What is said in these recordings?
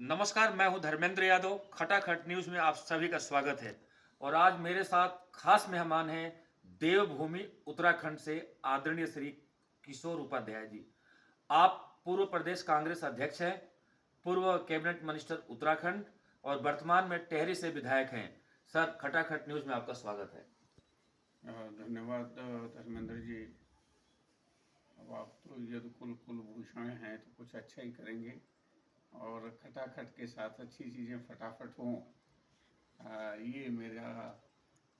नमस्कार, मैं हूं धर्मेंद्र यादव। खटाखट न्यूज़ में आप सभी का स्वागत है। और आज मेरे साथ खास मेहमान हैं देवभूमि उत्तराखंड से आदरणीय श्री किशोर उपाध्याय जी। आप पूर्व प्रदेश कांग्रेस अध्यक्ष हैं, पूर्व कैबिनेट मिनिस्टर उत्तराखंड और वर्तमान में टेहरी से विधायक हैं। सर, खटाखट न्यूज़ में आपका स्वागत है। धन्यवाद धर्मेंद्र जी। अब आप तो यदि कुलभूषण हैं तो कुछ अच्छा ही करेंगे और खटाखट के साथ अच्छी चीज़ें फटाफट हों, ये मेरा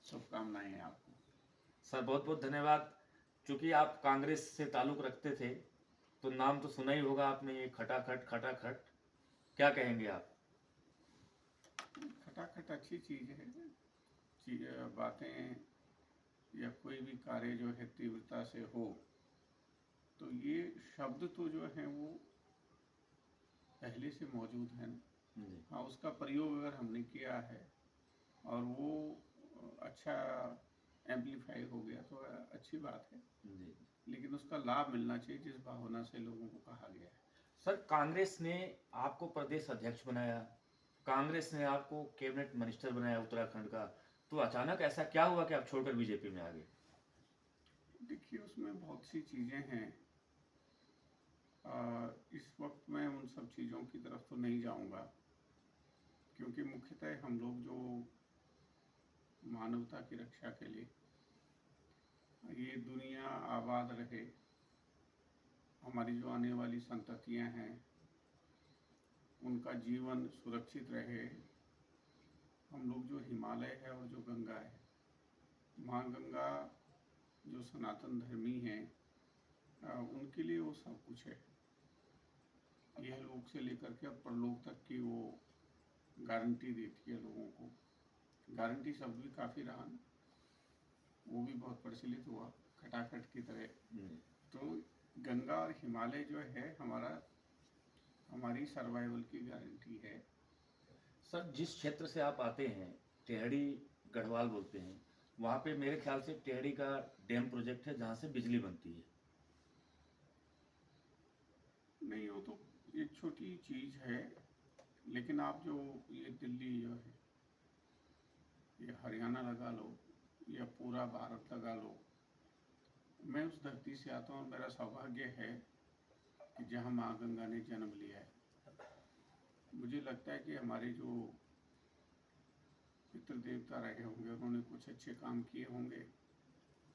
शुभकामनाएं हैं आपको। सर, बहुत बहुत धन्यवाद। चूंकि आप कांग्रेस से ताल्लुक़ रखते थे तो नाम तो सुना ही होगा आपने, ये खटाखट खटाखट। क्या कहेंगे आप? खटाखट अच्छी चीज़ है। बातें या कोई भी कार्य जो है तीव्रता से हो, तो ये शब्द तो जो है वो पहले से मौजूद है ना। हाँ, उसका प्रयोग अगर हमने किया है और वो अच्छा एम्पलीफाई हो गया तो अच्छी बात है जी। लेकिन उसका लाभ मिलना चाहिए जिस भावना से लोगों को कहा गया है। सर, कांग्रेस ने आपको प्रदेश अध्यक्ष बनाया, कांग्रेस ने आपको कैबिनेट मिनिस्टर बनाया उत्तराखंड का, तो अचानक ऐसा क्या हुआ कि आप छोड़कर बीजेपी में आ गए? देखिए, उसमें बहुत सी चीज़ें हैं। इस वक्त मैं उन सब चीज़ों की तरफ तो नहीं जाऊंगा, क्योंकि मुख्यतः हम लोग जो मानवता की रक्षा के लिए, ये दुनिया आबाद रहे, हमारी जो आने वाली संततियां हैं उनका जीवन सुरक्षित रहे, हम लोग जो हिमालय है और जो गंगा है, माँ गंगा जो सनातन धर्मी हैं, उनके लिए वो सब कुछ है। यह लोक से लेकर के और परलोक तक की वो गारंटी देती है लोगों को। गारंटी शब्द भी काफ़ी रहा, वो भी बहुत प्रचलित हुआ खटाखट की तरह। तो गंगा और हिमालय जो है हमारी सर्वाइवल की गारंटी है। सर, जिस क्षेत्र से आप आते हैं, टेहरी गढ़वाल बोलते हैं, वहाँ पे मेरे ख्याल से टेहरी का डैम प्रोजेक्ट है जहाँ से बिजली बनती है। नहीं, वो तो एक छोटी चीज़ है, लेकिन आप जो ये दिल्ली जो है, ये हरियाणा लगा लो या पूरा भारत लगा लो, मैं उस धरती से आता हूँ। मेरा सौभाग्य है कि जहाँ माँ गंगा ने जन्म लिया है। मुझे लगता है कि हमारे जो पितृ देवता रहे होंगे, उन्होंने कुछ अच्छे काम किए होंगे,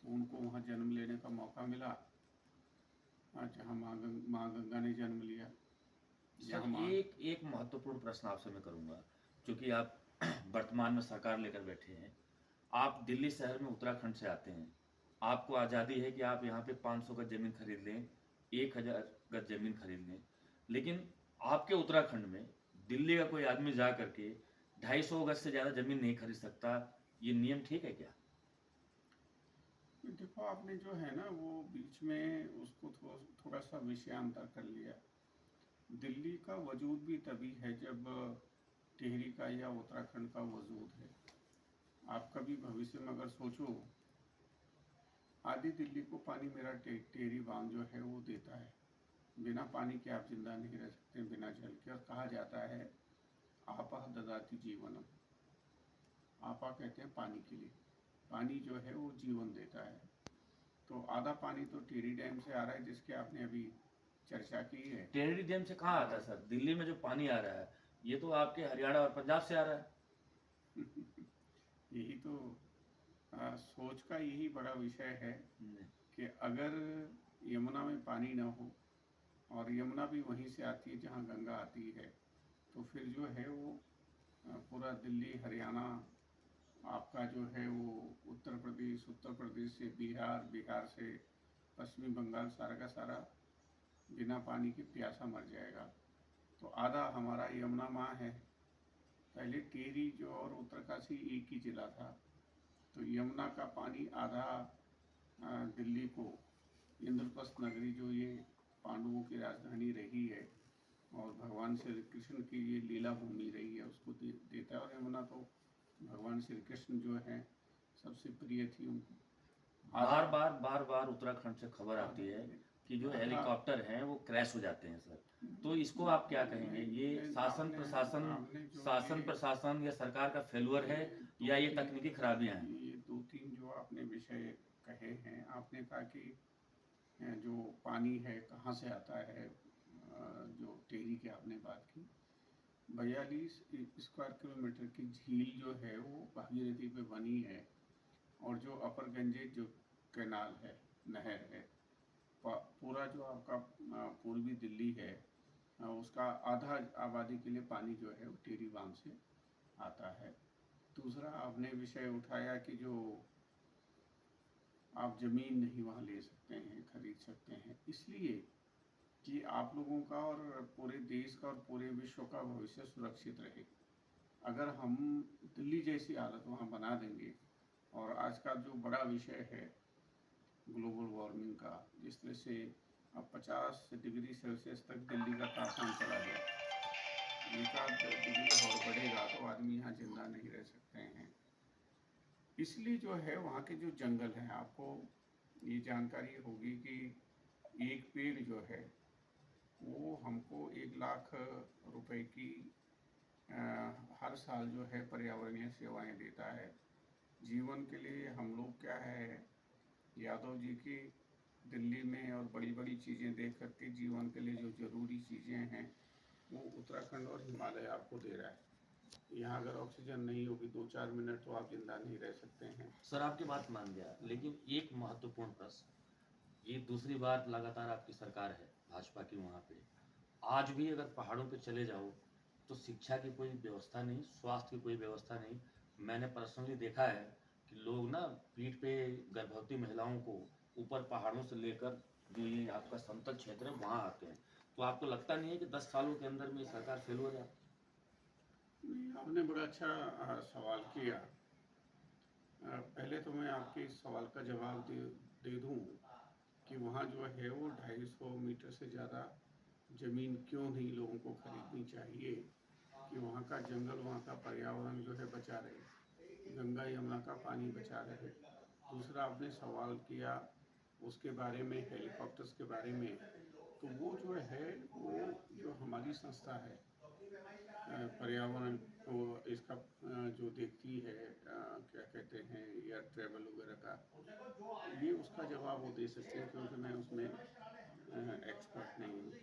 तो उनको वहाँ जन्म लेने का मौका मिला, जहाँ माँ गंगा ने जन्म लिया। सर, एक महत्वपूर्ण प्रश्न आपसे मैं करूंगा, क्योंकि आप वर्तमान में सरकार लेकर बैठे हैं। आप दिल्ली शहर में उत्तराखंड से आते हैं, आपको आज़ादी है कि आप यहाँ पे 500 गज जमीन खरीद लें, 1000 गज जमीन खरीद लें, लेकिन आपके उत्तराखंड में दिल्ली का कोई आदमी जा करके 250 गज से ज़्यादा जमीन नहीं खरीद सकता। ये नियम ठीक है क्या? देखो, आपने जो है ना वो बीच में उसको थोड़ा सा विषयांतर कर लिया। दिल्ली का वजूद भी तभी है जब टिहरी का या उत्तराखंड का वजूद है। आप कभी भविष्य में अगर सोचो, आधी दिल्ली को पानी मेरा टिहरी बांध जो है वो देता है। बिना पानी के आप जिंदा नहीं रह सकते, बिना जल के। और कहा जाता है आपा ददाति जीवनम। आपा कहते हैं पानी के लिए, पानी जो है वो जीवन देता है। तो आधा पानी तो टिहरी डैम से आ रहा है, जिसके आपने अभी चर्चा की है। टेहरी डैम से कहाँ आता है सर? दिल्ली में जो पानी आ रहा है ये तो आपके हरियाणा और पंजाब से आ रहा है। यही तो सोच का यही बड़ा विषय है कि अगर यमुना में पानी ना हो, और यमुना भी वहीं से आती है जहाँ गंगा आती है, तो फिर जो है वो पूरा दिल्ली हरियाणा आपका जो है वो उत्तर प्रदेश से बिहार, बिहार से पश्चिमी बंगाल, सारा का सारा बिना पानी के प्यासा मर जाएगा। तो आधा हमारा यमुना माँ है। पहले टिहरी जो और उत्तरकाशी एक ही जिला था, तो यमुना का पानी आधा दिल्ली को, इंद्रप्रस्थ नगरी जो ये पांडवों की राजधानी रही है और भगवान श्री कृष्ण की ये लीला भूमि रही है, उसको देता है। और यमुना तो भगवान श्री कृष्ण जो है सबसे प्रिय थी उनको। बार बार उत्तराखंड से खबर आती है कि जो हाँ, हेलीकॉप्टर हैं वो क्रैश हो जाते हैं सर, तो इसको आप क्या कहेंगे? ये शासन प्रशासन या सरकार का फेल्योर है या ये तकनीकी खराबियां हैं? ये दो तीन जो आपने विषय कहे हैं, आपने कहा कि जो पानी है कहाँ से आता है, जो टेरी की आपने बात की, 42 स्क्वायर किलोमीटर की झील जो है वो भागीरथी पे बनी है। और जो अपर गंजेज जो कैनाल है, नहर है, पूरा जो आपका पूर्वी दिल्ली है, उसका आधा आबादी के लिए पानी जो है वो टेरी बांध से आता है। दूसरा आपने विषय उठाया कि जो आप ज़मीन नहीं वहाँ ले सकते हैं, खरीद सकते हैं, इसलिए कि आप लोगों का और पूरे देश का और पूरे विश्व का भविष्य सुरक्षित रहे। अगर हम दिल्ली जैसी हालत वहाँ बना देंगे, और आज का जो बड़ा विषय है ग्लोबल वार्मिंग का, जिस तरह से अब 50 डिग्री सेल्सियस तक दिल्ली का तापमान चला गया, एक आध डिग्री और बढ़ेगा तो आदमी यहाँ जिंदा नहीं रह सकते हैं। इसलिए जो है वहाँ के जो जंगल हैं, आपको ये जानकारी होगी कि एक पेड़ जो है वो हमको 1 लाख रुपए की हर साल जो है पर्यावरणीय सेवाएं देता है। जीवन के लिए हम लोग क्या है, यादव जी की दिल्ली में और बड़ी बड़ी चीज़ें देख करके जीवन के लिए जो ज़रूरी चीज़ें हैं वो उत्तराखंड और हिमालय आपको दे रहा है। यहाँ अगर ऑक्सीजन नहीं होगी 2-4 मिनट तो आप जिंदा नहीं रह सकते हैं। सर आपकी बात मान गया, लेकिन एक महत्वपूर्ण प्रश्न, ये दूसरी बार लगातार आपकी सरकार है भाजपा की वहाँ पे, आज भी अगर पहाड़ों पे चले जाओ तो शिक्षा की कोई व्यवस्था नहीं, स्वास्थ्य की कोई व्यवस्था नहीं। मैंने पर्सनली देखा है कि लोग ना पीठ पे गर्भवती महिलाओं को ऊपर पहाड़ों से लेकर जो ये आपका समतल क्षेत्र है वहाँ आते हैं। तो आपको लगता नहीं है कि 10 सालों के अंदर में ये सरकार फेल हो जाती? नहीं, आपने बड़ा अच्छा सवाल किया। पहले तो मैं आपके इस सवाल का जवाब दे दूं कि वहाँ जो है वो 250 मीटर से ज़्यादा ज़मीन क्यों नहीं लोगों को खरीदनी चाहिए, कि वहाँ का जंगल, वहाँ का पर्यावरण जो है बचा रहे, गंगा यमुना का पानी बचा रहे। दूसरा आपने सवाल किया उसके बारे में, हेलीकॉप्टर्स के बारे में, तो वो जो है वो जो हमारी संस्था है पर्यावरण को इसका जो देखती है, क्या कहते हैं, एयर ट्रेवल वगैरह का, ये उसका जवाब वो दे सकते हैं क्योंकि मैं उसमें एक्सपर्ट नहीं हूँ।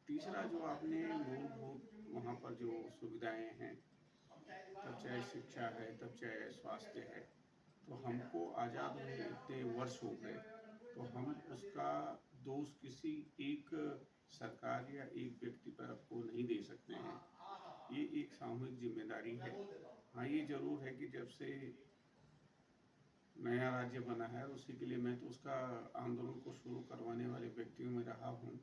तीसरा जो आपने मूलभूत वहाँ पर जो सुविधाएं हैं, तब चाहे शिक्षा है तब चाहे स्वास्थ्य है, तो हमको आज़ाद हुए इतने वर्ष हो गए, तो हम उसका दोष किसी एक सरकार या एक व्यक्ति पर आपको नहीं दे सकते हैं। ये एक सामूहिक जिम्मेदारी है। हाँ, ये जरूर है कि जब से नया राज्य बना है, उसी के लिए मैं तो उसका आंदोलन को शुरू करवाने वाले व्यक्तियों में रहा हूँ।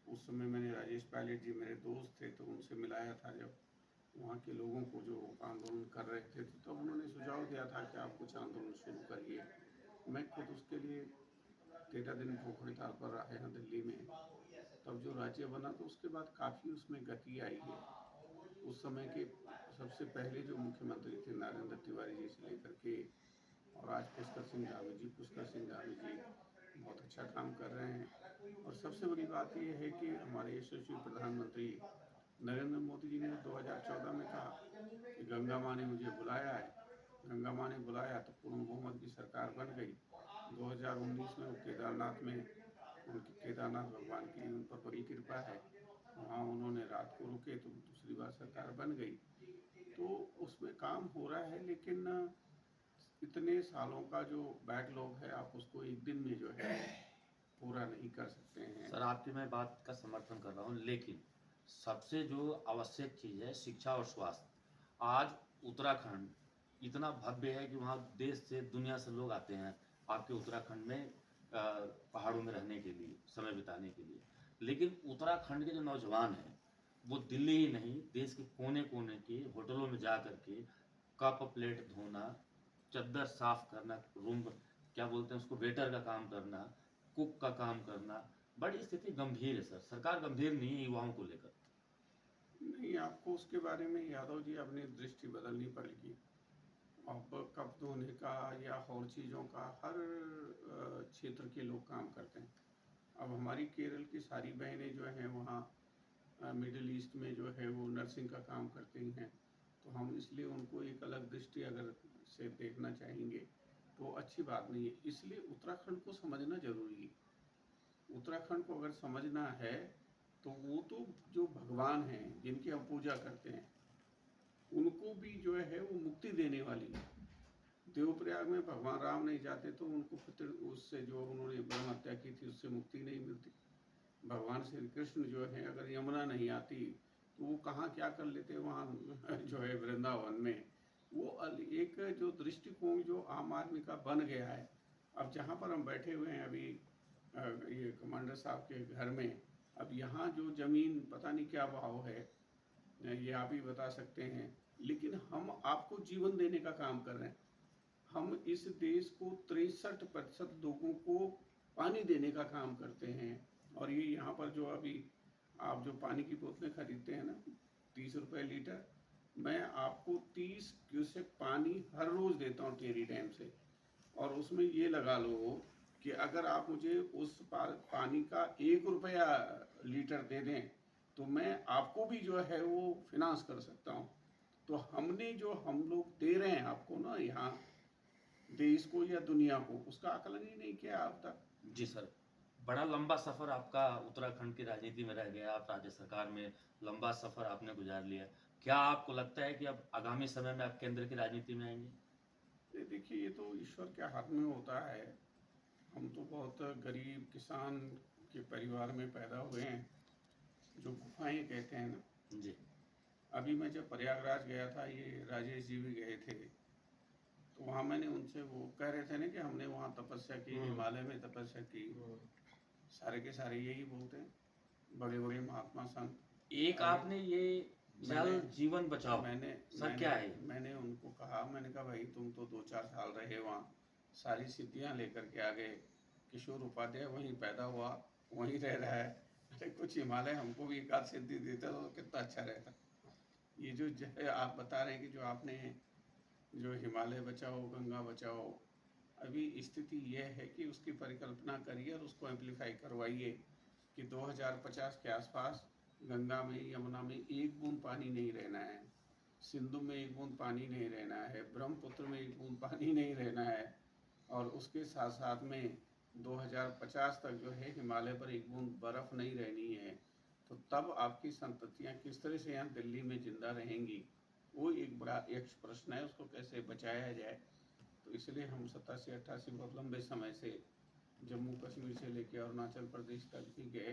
उस समय मैंने राजेश पायलट जी मेरे दोस्त थे, तो उनसे मिलाया था जब वहाँ के लोगों को जो आंदोलन कर रहे थे, तो तब उन्होंने सुझाव दिया था कि आप कुछ आंदोलन शुरू करिए। मैं खुद उसके लिए 13 दिन भूख हड़ताल पर रहा यहाँ दिल्ली में। तब जो राज्य बना तो उसके बाद काफ़ी उसमें गति आई है। उस समय के सबसे पहले जो मुख्यमंत्री थे नरेंद्र तिवारी जी से लेकर के, और आज पुष्कर सिंह धामी जी बहुत अच्छा काम कर रहे हैं। और सबसे बड़ी बात यह है कि हमारे यशस्वी प्रधानमंत्री नरेंद्र मोदी जी ने 2014 में कहा कि गंगा माँ ने मुझे बुलाया है, गंगा माँ ने बुलाया तो पूर्ण बहुमत की सरकार बन गई। 2019 में वो केदारनाथ में, उनकी केदारनाथ भगवान की उन पर बड़ी कृपा है, वहाँ उन्होंने रात को रुके तो दूसरी बार सरकार बन गई। तो उसमें काम हो रहा है, लेकिन इतने सालों का जो बैकलॉग है आप उसको एक दिन में जो है पूरा नहीं कर सकते हैं। सर आपकी मैं बात का समर्थन कर रहा हूँ, लेकिन सबसे जो आवश्यक चीज़ है शिक्षा और स्वास्थ्य। आज उत्तराखंड इतना भव्य है कि वहाँ देश से दुनिया से लोग आते हैं आपके उत्तराखंड में पहाड़ों में रहने के लिए, समय बिताने के लिए। लेकिन उत्तराखंड के जो नौजवान हैं वो दिल्ली ही नहीं, देश के कोने कोने के होटलों में जा करके कप प्लेट धोना, चद्दर साफ करना, रूम क्या बोलते हैं उसको, वेटर का काम करना, कुक का काम करना। बड़ी स्थिति गंभीर है सर, सरकार गंभीर नहीं है युवाओं को लेकर। नहीं, आपको उसके बारे में यादव जी अपनी दृष्टि बदलनी पड़ेगी। अब कप धोने का या और चीज़ों का हर क्षेत्र के लोग काम करते हैं। अब हमारी केरल की सारी बहनें जो हैं वहाँ मिडिल ईस्ट में जो है वो नर्सिंग का काम करती हैं, तो हम इसलिए उनको एक अलग दृष्टि अगर से देखना चाहेंगे तो अच्छी बात नहीं है। इसलिए उत्तराखंड को समझना जरूरी है। उत्तराखंड को अगर समझना है तो वो तो जो भगवान हैं जिनकी हम पूजा करते हैं उनको भी जो है वो मुक्ति देने वाली है। देवप्रयाग में भगवान राम नहीं जाते तो उनको फिर उससे जो उन्होंने ब्रह्म हत्या की थी उससे मुक्ति नहीं मिलती। भगवान श्री कृष्ण जो है अगर यमुना नहीं आती तो वो कहाँ क्या कर लेते वहाँ जो है वृंदावन में। वो एक जो दृष्टिकोण जो आम आदमी का बन गया है। अब जहाँ पर हम बैठे हुए हैं अभी ये कमांडर साहब के घर में, अब यहाँ जो जमीन पता नहीं क्या भाव है ये आप ही बता सकते हैं, लेकिन हम आपको जीवन देने का काम कर रहे हैं। हम इस देश को 63% लोगों को पानी देने का काम करते हैं। और ये यहाँ पर जो अभी आप जो पानी की बोतलें खरीदते हैं ना 30 रुपए लीटर, मैं आपको 30 क्यूसेक पानी हर रोज देता हूँ टेरी डैम से। और उसमें ये लगा लो कि अगर आप मुझे उस पानी का 1 रुपया लीटर दे दें तो मैं आपको भी जो है वो फिनांस कर सकता हूँ। तो हमने जो हम लोग दे रहे हैं आपको ना यहाँ देश को या दुनिया को, उसका आकलन ही नहीं किया अब तक। जी सर, बड़ा लंबा सफर आपका उत्तराखंड की राजनीति में रह गया। आप राज्य सरकार में लंबा सफर आपने गुजार लिया। क्या आपको लगता है कि अब आगामी समय में आप केंद्र की राजनीति में आएंगे? देखिए ये तो ईश्वर के हाथ में होता है। हम तो बहुत गरीब किसान के परिवार में पैदा हुए हैं, जो गुफाएं कहते हैं ना। जी। अभी मैं जब प्रयागराज गया था, ये राजेश जी भी गए थे, तो वहाँ मैंने उनसे वो कह रहे थे ना कि हमने वहाँ तपस्या की, हिमालय में तपस्या की। सारे के सारे यही बोलते हैं, बड़े बड़े महात्मा संत। एक आपने ये जल जीवन बचाओ, सर क्या है? मैंने उनको कहा, मैंने कहा भाई तुम तो 2-4 साल रहे वहाँ, सारी सिद्धियाँ लेकर के आ गए। किशोर उपाध्याय वहीं पैदा हुआ, वहीं रह रहा है। अरे कुछ हिमालय हमको भी एक आध सिद्धि देता तो कितना अच्छा रहता। ये जो आप बता रहे हैं कि जो आपने जो हिमालय बचाओ गंगा बचाओ, अभी स्थिति यह है कि उसकी परिकल्पना करिए और उसको एम्पलीफाई करवाइए कि 2050 के आसपास गंगा में, यमुना में एक बूंद पानी नहीं रहना है, सिंधु में एक बूंद पानी नहीं रहना है, ब्रह्मपुत्र में एक बूंद पानी नहीं रहना है। और उसके साथ साथ में 2050 तक जो है हिमालय पर एक बूंद बर्फ नहीं रहनी है। तो तब आपकी संततियाँ किस तरह से यहाँ दिल्ली में जिंदा रहेंगी, वो एक बड़ा यक्ष प्रश्न है, उसको कैसे बचाया जाए। तो इसलिए हम 87-88 बहुत लंबे समय से जम्मू कश्मीर से लेकर अरुणाचल प्रदेश तक भी गए,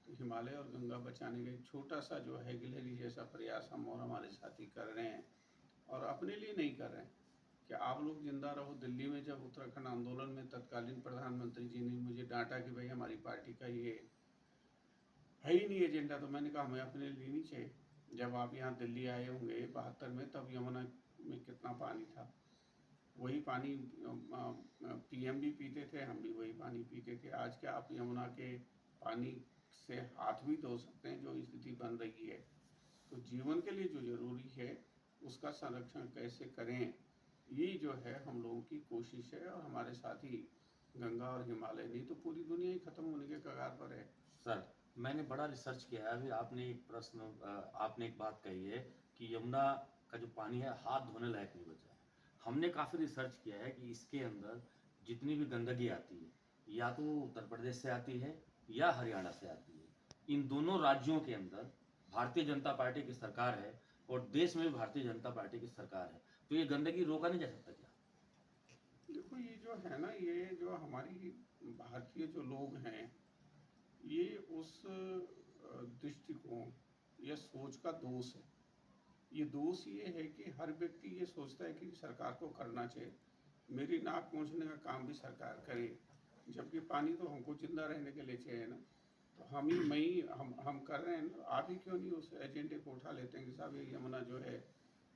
तो हिमालय और गंगा बचाने का एक छोटा सा जो है गिलहरी जैसा प्रयास हम और हमारे साथी कर रहे हैं। और अपने लिए नहीं कर रहे हैं कि आप लोग जिंदा रहो। दिल्ली में जब उत्तराखंड आंदोलन में तत्कालीन प्रधानमंत्री जी ने मुझे डांटा कि भाई हमारी पार्टी का ये है ही नहीं एजेंडा, तो मैंने कहा हमें अपने लिए नहीं चाहिए। जब आप यहाँ दिल्ली आए होंगे 72 में, तब यमुना में कितना पानी था, वही पानी पीएम भी पीते थे, हम भी वही पानी पीते थे। आज क्या आप यमुना के पानी से हाथ भी धो सकते हैं, जो स्थिति बन रही है। तो जीवन के लिए जो जरूरी है उसका संरक्षण कैसे करें, ये जो है हम लोगों की कोशिश है। और हमारे साथी गंगा और हिमालय, नहीं तो पूरी दुनिया ही खत्म होने के कगार पर है। सर मैंने बड़ा रिसर्च किया है। अभी आपने एक प्रश्न आपने एक बात कही है कि यमुना का जो पानी है हाथ धोने लायक नहीं बचा है। हमने काफ़ी रिसर्च किया है कि इसके अंदर जितनी भी गंदगी आती है, या तो उत्तर प्रदेश से आती है या हरियाणा से आती है। इन दोनों राज्यों के अंदर भारतीय जनता पार्टी की सरकार है और देश में भी भारतीय जनता पार्टी की सरकार है, तो ये गंदगी रोका नहीं जा सकता क्या? देखो ये जो है ना, ये जो हमारी भारतीय जो लोग हैं, ये उस दृष्टिकोण या सोच का दोष है। ये दोष ये है कि हर व्यक्ति ये सोचता है कि सरकार को करना चाहिए, मेरी नाक पहुँचने का काम भी सरकार करे, जबकि पानी तो हमको जिंदा रहने के लिए चाहिए ना। तो हम ही मैं ही हम कर रहे हैं, आप ही क्यों नहीं उस एजेंडे को उठा लेते हैं कि साहब ये यमुना जो है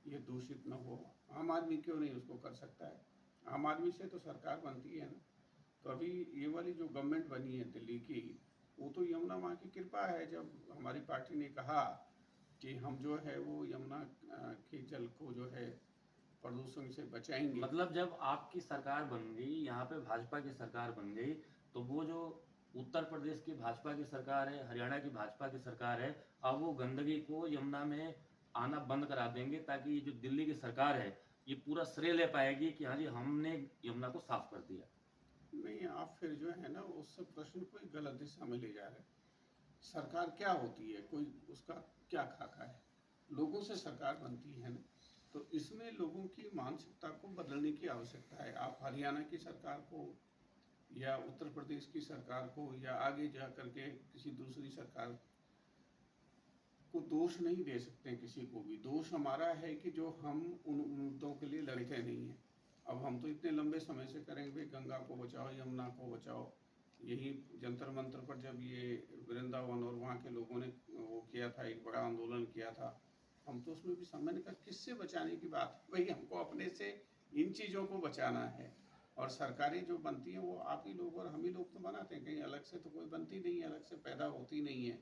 ये दूषित न हो। आम आदमी क्यों नहीं उसको कर सकता है, आम आदमी से तो सरकार बनती है ना। तो अभी ये वाली जो गवर्नमेंट बनी है दिल्ली की, वो तो यमुना माँ की कृपा है। जब हमारी पार्टी ने कहा कि हम जो है वो यमुना के जल को जो है प्रदूषण से बचाएंगे। मतलब जब आपकी सरकार बन गई, यहाँ पे भाजपा की सरकार बन गई, तो वो जो उत्तर प्रदेश की भाजपा की सरकार है, हरियाणा की भाजपा की सरकार है, अब वो गंदगी को यमुना में आना बंद करा देंगे, ताकि ये जो दिल्ली की सरकार है ये पूरा श्रेय ले पाएगी कि हाँ जी हमने यमुना को साफ कर दिया। नहीं, आप फिर जो है ना उस प्रश्न को एक गलत दिशा में ले जा रहे हैं। सरकार क्या होती है, कोई उसका क्या खाका है? लोगों से सरकार बनती है ना, तो इसमें लोगों की मानसिकता को बदलने की आवश्यकता है। आप हरियाणा की सरकार को या उत्तर प्रदेश की सरकार को या आगे जा करके किसी दूसरी सरकार को दोष नहीं दे सकते हैं। किसी को भी दोष हमारा है कि जो हम उन मुद्दों के लिए लड़ते नहीं हैं। अब हम तो इतने लंबे समय से करेंगे, गंगा को बचाओ, यमुना को बचाओ। यही जंतर मंतर पर जब ये वृंदावन और वहाँ के लोगों ने वो किया था, एक बड़ा आंदोलन किया था, हम तो उसमें भी समय ने कहा किससे बचाने की बात है भाई, हमको अपने से इन चीज़ों को बचाना है। और सरकारें जो बनती हैं वो आप ही लोग और हम ही लोग तो बनाते हैं, कहीं अलग से तो कोई बनती नहीं है, अलग से पैदा होती नहीं है।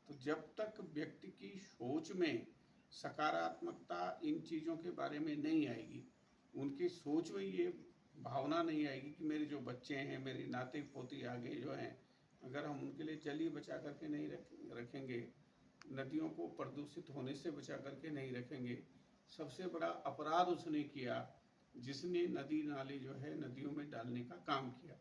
तो जब तक व्यक्ति की सोच में सकारात्मकता इन चीज़ों के बारे में नहीं आएगी, उनकी सोच में ये भावना नहीं आएगी कि मेरे जो बच्चे हैं, मेरे नाते पोती आगे जो हैं, अगर हम उनके लिए जल ही बचा करके नहीं रखेंगे, नदियों को प्रदूषित होने से बचा करके नहीं रखेंगे। सबसे बड़ा अपराध उसने किया जिसने नदी नाले जो है नदियों में डालने का काम किया।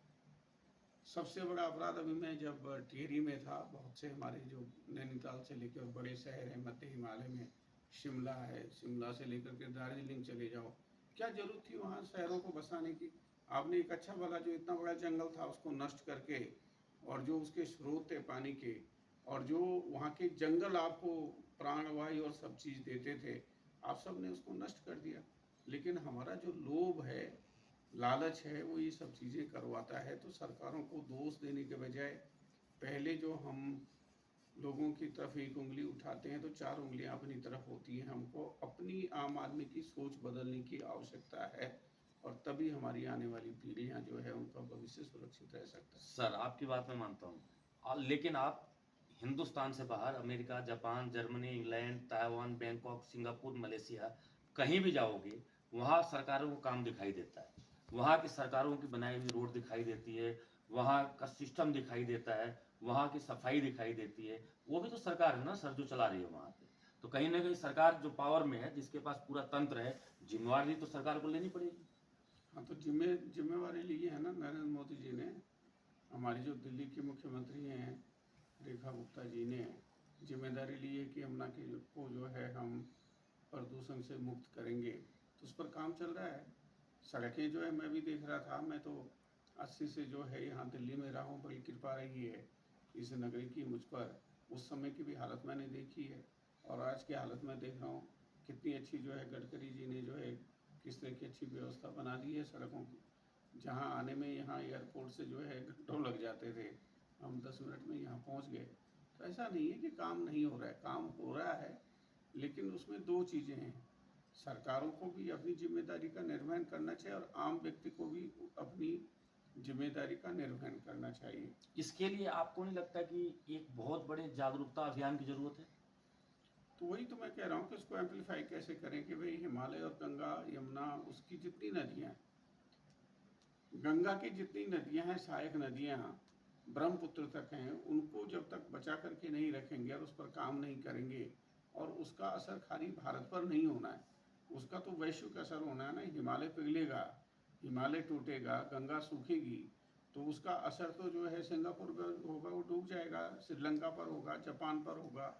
सबसे बड़ा अपराध अभी मैं जब टिहरी में था, बहुत से हमारे जो नैनीताल से लेकर बड़े शहर हैं मध्य हिमालय में, शिमला है, शिमला से लेकर के दार्जिलिंग चले जाओ, क्या जरूरत थी वहाँ शहरों को बसाने की? आपने एक अच्छा भला जो इतना बड़ा जंगल था उसको नष्ट करके, और जो उसके स्रोत थे पानी के, और जो वहाँ के जंगल आपको प्राणवायु और सब चीज़ देते थे, आप सब ने उसको नष्ट कर दिया। लेकिन हमारा जो लोभ है, लालच है, वो ये सब चीज़ें करवाता है। तो सरकारों को दोष देने के बजाय पहले जो हम लोगों की तरफ एक उंगली उठाते हैं तो चार उंगलियां अपनी तरफ होती हैं। हमको अपनी आम आदमी की सोच बदलने की आवश्यकता है, और तभी हमारी आने वाली पीढ़ियां जो है उनका भविष्य सुरक्षित रह सकता है। सर आपकी बात मैं मानता हूँ, लेकिन आप हिंदुस्तान से बाहर America, Japan, Germany, England, Taiwan, Bangkok, Singapore, Malaysia कहीं भी जाओगे, वहाँ सरकारों को काम दिखाई देता है, वहाँ की सरकारों की बनाई हुई रोड दिखाई देती है, वहाँ का सिस्टम दिखाई देता है, वहाँ की सफाई दिखाई देती है। वो भी तो सरकार है ना सर जो चला रही है वहाँ पे। तो कहीं ना कहीं सरकार जो पावर में है, जिसके पास पूरा तंत्र है, जिम्मेवारी तो सरकार को लेनी पड़ेगी। हाँ, तो जिम्मेवारी ली है ना नरेंद्र मोदी जी ने। हमारी जो दिल्ली की मुख्यमंत्री हैं रेखा गुप्ता जी ने जिम्मेदारी ली है कि यमुना के को जो है हम प्रदूषण से मुक्त करेंगे, तो उस पर काम चल रहा है। सड़कें जो है मैं भी देख रहा था, मैं तो 80 से जो है यहाँ दिल्ली में रहा हूँ, बड़ी कृपा रही है इस नगरी की मुझ पर। उस समय की भी हालत मैंने देखी है और आज की हालत में देख रहा हूँ कितनी अच्छी जो है गडकरी जी ने जो है किस तरह की अच्छी व्यवस्था बना दी है सड़कों की। जहाँ आने में यहाँ एयरपोर्ट से जो है घंटों लग जाते थे, हम 10 मिनट में यहाँ पहुँच गए। तो ऐसा नहीं है कि काम नहीं हो रहा है, काम हो रहा है, लेकिन उसमें दो चीज़ें हैं। सरकारों को भी अपनी जिम्मेदारी का निर्वहन करना चाहिए और आम व्यक्ति को भी अपनी जिम्मेदारी का निर्वहन करना चाहिए। इसके लिए आपको नहीं लगता कि एक बहुत बड़े जागरूकता अभियान की जरूरत है? तो वही तो मैं कह रहा हूँ कि इसको एम्पलीफाई कैसे करें कि भाई हिमालय और गंगा यमुना उसकी जितनी नदियाँ, गंगा की जितनी नदियाँ हैं, सहायक नदियाँ ब्रह्मपुत्र तक हैं, उनको जब तक बचा करके नहीं रखेंगे और उस पर काम नहीं करेंगे, और उसका असर खाली भारत पर नहीं होना है, उसका तो वैश्विक असर होना है ना। हिमालय पिघलेगा, हिमालय टूटेगा, गंगा सूखेगी, तो उसका असर तो जो है सिंगापुर पर होगा, वो डूब जाएगा, श्रीलंका पर होगा, जापान पर होगा,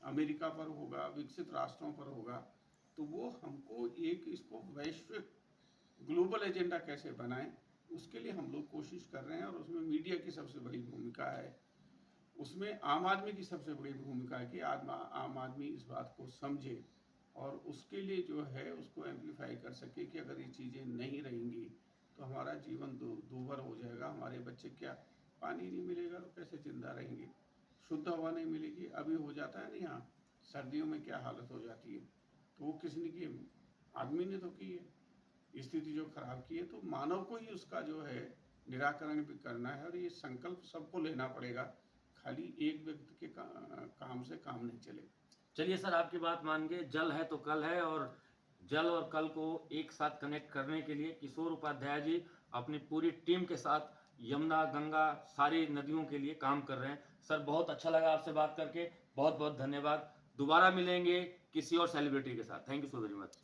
अमेरिका पर होगा, विकसित राष्ट्रों पर होगा। तो वो हमको एक इसको वैश्विक ग्लोबल एजेंडा कैसे बनाएं, उसके लिए हम लोग कोशिश कर रहे हैं, और उसमें मीडिया की सबसे बड़ी भूमिका है, उसमें आम आदमी की सबसे बड़ी भूमिका है कि आम आदमी इस बात को समझे और उसके लिए जो है उसको एम्पलीफाई कर सके कि अगर ये चीज़ें नहीं रहेंगी तो हमारा जीवन दूभर हो जाएगा। हमारे बच्चे क्या, पानी नहीं मिलेगा तो कैसे जिंदा रहेंगे, शुद्ध हवा नहीं मिलेगी। अभी हो जाता है ना यहाँ सर्दियों में क्या हालत हो जाती है, तो वो किसने की, आदमी ने तो की है स्थिति जो खराब की है। तो मानव को ही उसका जो है निराकरण भी करना है, और ये संकल्प सबको लेना पड़ेगा, खाली एक व्यक्ति के काम से काम नहीं चलेगा। चलिए सर आपकी बात मान के, जल है तो कल है, और जल और कल को एक साथ कनेक्ट करने के लिए किशोर उपाध्याय जी अपनी पूरी टीम के साथ यमुना, गंगा, सारी नदियों के लिए काम कर रहे हैं। सर बहुत अच्छा लगा आपसे बात करके, बहुत बहुत धन्यवाद। दोबारा मिलेंगे किसी और सेलिब्रिटी के साथ। Thank you so very much.